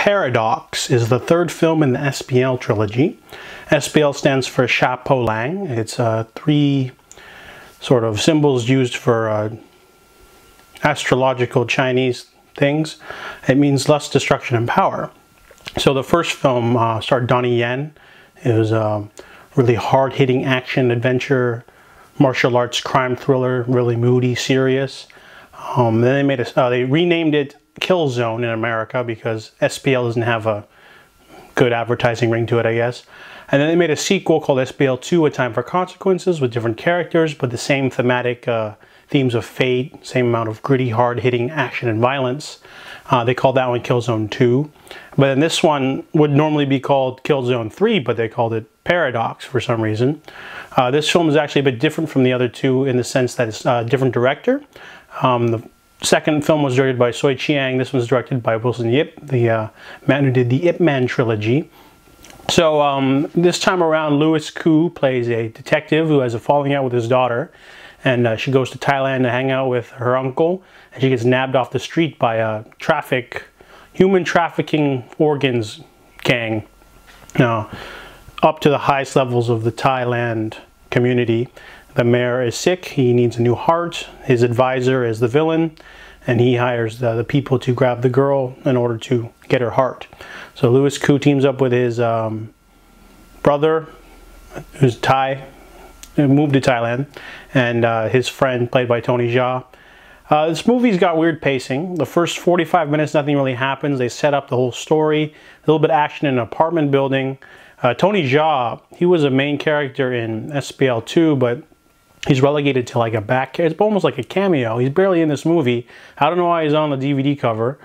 Paradox is the third film in the SPL trilogy. SPL stands for Chapeau Lang. It's three sort of symbols used for astrological Chinese things. It means lust, destruction, and power. So the first film starred Donnie Yen. It was a really hard-hitting action adventure, martial arts crime thriller, really moody, serious. Then they made they renamed it Killzone in America because SPL doesn't have a good advertising ring to it, I guess. And then they made a sequel called SPL 2, A Time for Consequences, with different characters, but the same thematic themes of fate, same amount of gritty, hard-hitting action and violence. They called that one Killzone 2. But then this one would normally be called Killzone 3, but they called it Paradox for some reason. This film is actually a bit different from the other two in the sense that it's a different director. The second film was directed by Soi Chiang. This one's directed by Wilson Yip, the man who did the Ip Man trilogy. So this time around, Louis Koo plays a detective who has a falling out with his daughter, and she goes to Thailand to hang out with her uncle, and she gets nabbed off the street by a human trafficking organs gang. Now, up to the highest levels of the Thailand community. The mayor is sick, he needs a new heart, his advisor is the villain, and he hires the people to grab the girl in order to get her heart. So Louis Koo teams up with his brother, who's Thai, who moved to Thailand, and his friend, played by Tony Jaa. This movie's got weird pacing. The first 45 minutes, nothing really happens. They set up the whole story, a little bit of action in an apartment building. Tony Jaa, he was a main character in SPL 2, but he's relegated to like a back, it's almost like a cameo. He's barely in this movie. I don't know why he's on the DVD cover.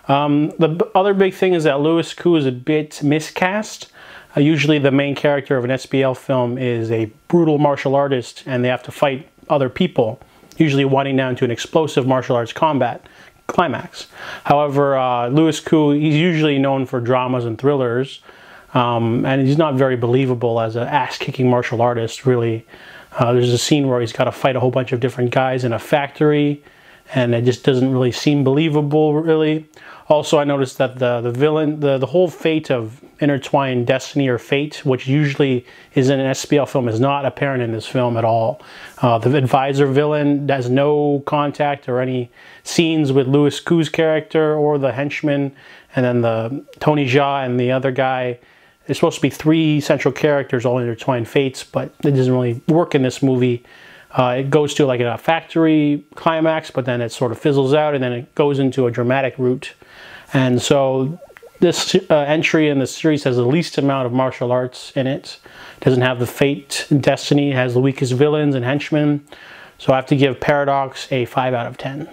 The other big thing is that Louis Koo is a bit miscast. Usually the main character of an SPL film is a brutal martial artist and they have to fight other people, usually winding down to an explosive martial arts combat climax. However, Louis Koo, he's usually known for dramas and thrillers, and he's not very believable as an ass-kicking martial artist, really. There's a scene where he's got to fight a whole bunch of different guys in a factory, and it just doesn't really seem believable, really. Also, I noticed that the villain, the whole fate of intertwined destiny or fate, which usually is in an SPL film, is not apparent in this film at all. The advisor villain has no contact or any scenes with Louis Koo's character or the henchman, and then the Tony Jaa and the other guy. There's supposed to be three central characters, all intertwined fates, but it doesn't really work in this movie. It goes to like a factory climax, but then it sort of fizzles out, and then it goes into a dramatic route. And so this entry in the series has the least amount of martial arts in it. It doesn't have the fate and destiny. It has the weakest villains and henchmen. So I have to give Paradox a 5 out of 10.